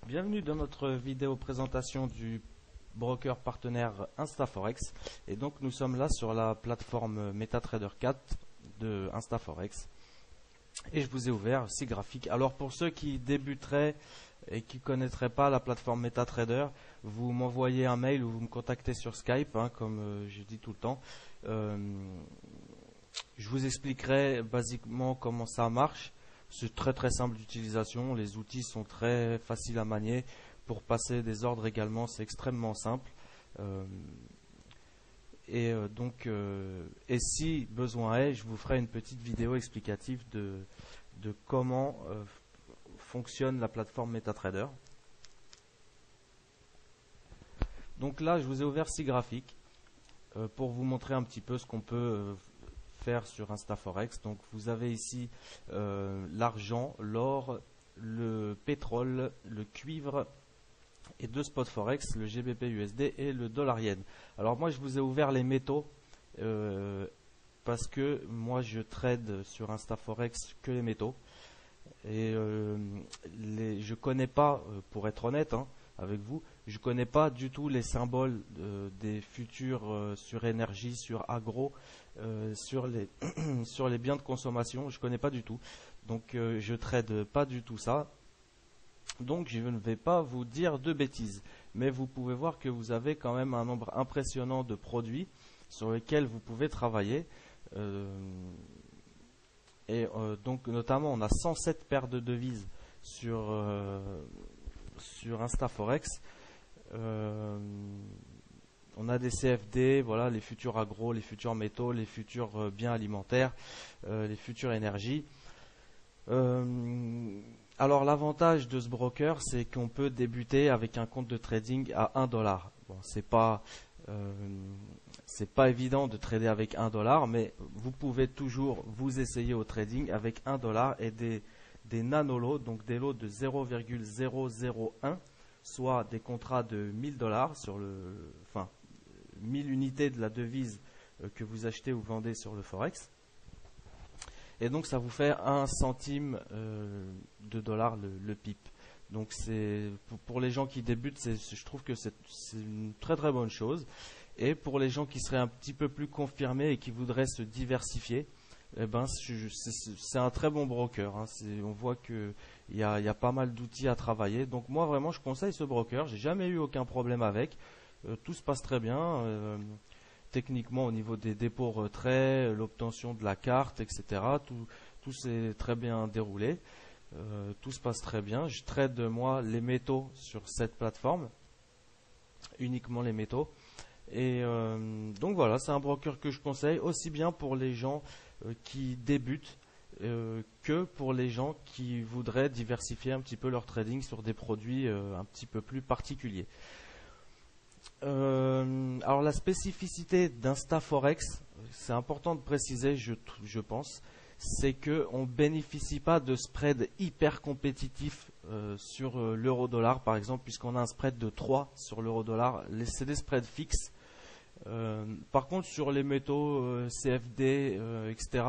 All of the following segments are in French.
Bienvenue dans notre vidéo présentation du broker partenaire InstaForex. Et donc nous sommes là sur la plateforme MetaTrader 4 de InstaForex. Et je vous ai ouvert 6 graphiques. Alors pour ceux qui débuteraient et qui ne connaîtraient pas la plateforme MetaTrader, vous m'envoyez un mail ou vous me contactez sur Skype, comme je dis tout le temps. Je vous expliquerai basiquement comment ça marche. C'est très très simple d'utilisation, les outils sont très faciles à manier. Pour passer des ordres également, c'est extrêmement simple. Et si besoin est, je vous ferai une petite vidéo explicative de comment fonctionne la plateforme MetaTrader. Donc là, je vous ai ouvert 6 graphiques pour vous montrer un petit peu ce qu'on peut faire sur InstaForex. Donc vous avez ici l'argent, l'or, le pétrole, le cuivre et 2 spots forex, le GBP USD et le dollar yen. Alors moi je vous ai ouvert les métaux parce que moi je trade sur InstaForex que les métaux et je connais pas, pour être honnête avec vous, je connais pas du tout les symboles des futurs sur énergie, sur agro, sur les biens de consommation. Je connais pas du tout, donc je trade pas du tout ça. Donc je ne vais pas vous dire de bêtises, mais vous pouvez voir que vous avez quand même un nombre impressionnant de produits sur lesquels vous pouvez travailler. Donc notamment on a 107 paires de devises sur InstaForex. On a des CFD, voilà, les futurs agro, les futurs métaux, les futurs biens alimentaires, les futures énergies. Alors l'avantage de ce broker, c'est qu'on peut débuter avec un compte de trading à 1 $. Bon, c'est pas évident de trader avec 1 $, mais vous pouvez toujours vous essayer au trading avec 1 $ et des nano-lots, donc des lots de 0,001, soit des contrats de 1000 $, 1000 unités de la devise que vous achetez ou vendez sur le Forex. Et donc ça vous fait 1 centime de dollar le pip. Donc c'est pour les gens qui débutent, je trouve que c'est une très très bonne chose. Et pour les gens qui seraient un petit peu plus confirmés et qui voudraient se diversifier, c'est un très bon broker. On voit qu'il y a pas mal d'outils à travailler. Donc moi vraiment je conseille ce broker. J'ai jamais eu aucun problème avec. Tout se passe très bien. Techniquement au niveau des dépôts retraits, l'obtention de la carte, etc. Tout s'est très bien déroulé. Tout se passe très bien. Je trade moi les métaux sur cette plateforme, uniquement les métaux. Et donc voilà, c'est un broker que je conseille aussi bien pour les gens qui débutent que pour les gens qui voudraient diversifier un petit peu leur trading sur des produits un petit peu plus particuliers. Alors la spécificité d'InstaForex, c'est important de préciser, je pense, c'est qu'on ne bénéficie pas de spread hyper compétitif sur l'euro-dollar par exemple, puisqu'on a un spread de 3 sur l'euro-dollar. C'est des spreads fixes. Par contre sur les métaux CFD, etc.,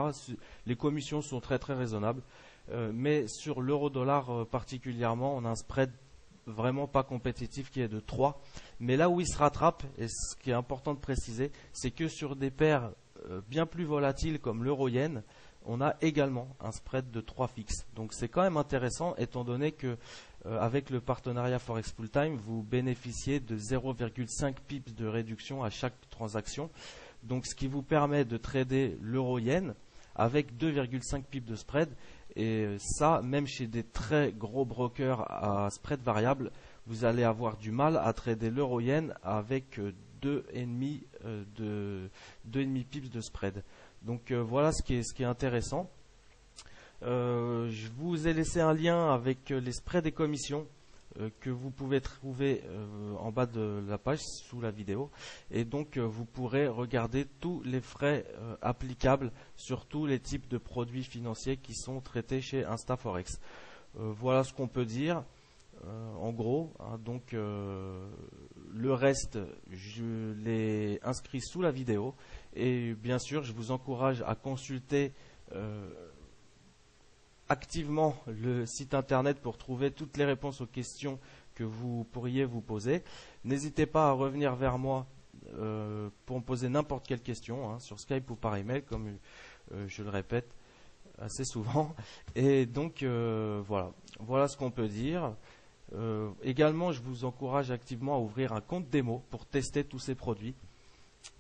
les commissions sont très très raisonnables. Mais sur l'euro-dollar particulièrement, on a un spread vraiment pas compétitif qui est de 3. Mais là où il se rattrape, et ce qui est important de préciser, c'est que sur des paires bien plus volatiles comme l'euro-yen, on a également un spread de 3 fixe. Donc c'est quand même intéressant étant donné que avec le partenariat Forex Full-Time, vous bénéficiez de 0,5 pips de réduction à chaque transaction. Donc ce qui vous permet de trader l'euro-yen avec 2,5 pips de spread. Et ça, même chez des très gros brokers à spread variable, vous allez avoir du mal à trader l'euro-yen avec 2,5 pips de spread. Donc voilà ce qui est intéressant. Je vous ai laissé un lien avec les spreads et commissions que vous pouvez trouver en bas de la page sous la vidéo, et donc vous pourrez regarder tous les frais applicables sur tous les types de produits financiers qui sont traités chez InstaForex. Voilà ce qu'on peut dire en gros, donc le reste je l'ai inscrit sous la vidéo, et bien sûr je vous encourage à consulter activement le site internet pour trouver toutes les réponses aux questions que vous pourriez vous poser. N'hésitez pas à revenir vers moi pour me poser n'importe quelle question, hein, sur Skype ou par email, comme je le répète assez souvent. Et donc voilà ce qu'on peut dire. Également, je vous encourage activement à ouvrir un compte démo pour tester tous ces produits.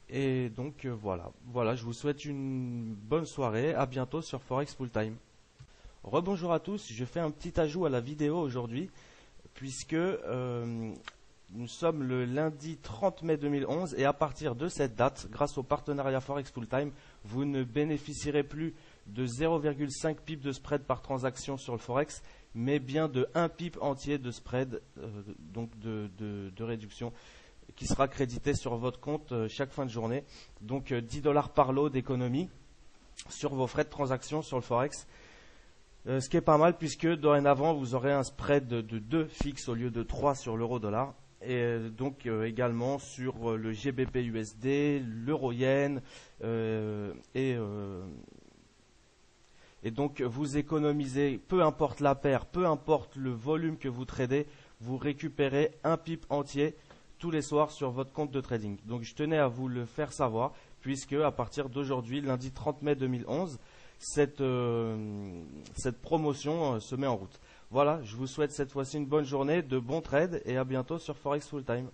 Et donc voilà, je vous souhaite une bonne soirée. À bientôt sur Forex Fulltime. Rebonjour à tous, je fais un petit ajout à la vidéo aujourd'hui, puisque nous sommes le lundi 30 mai 2011 et à partir de cette date, grâce au partenariat Forex Fulltime, vous ne bénéficierez plus de 0,5 pip de spread par transaction sur le Forex, mais bien de 1 pip entier de spread, donc de réduction, qui sera crédité sur votre compte chaque fin de journée. Donc 10 $ par lot d'économie sur vos frais de transaction sur le Forex. Ce qui est pas mal puisque dorénavant vous aurez un spread de 2 fixe au lieu de 3 sur l'euro-dollar. Et donc également sur le GBP USD, l'euro-yen et donc vous économisez, peu importe la paire, peu importe le volume que vous tradez, vous récupérez un pip entier tous les soirs sur votre compte de trading. Donc je tenais à vous le faire savoir puisque à partir d'aujourd'hui, lundi 30 mai 2011, cette promotion se met en route. Voilà, je vous souhaite cette fois-ci une bonne journée, de bons trades et à bientôt sur Forex Fulltime.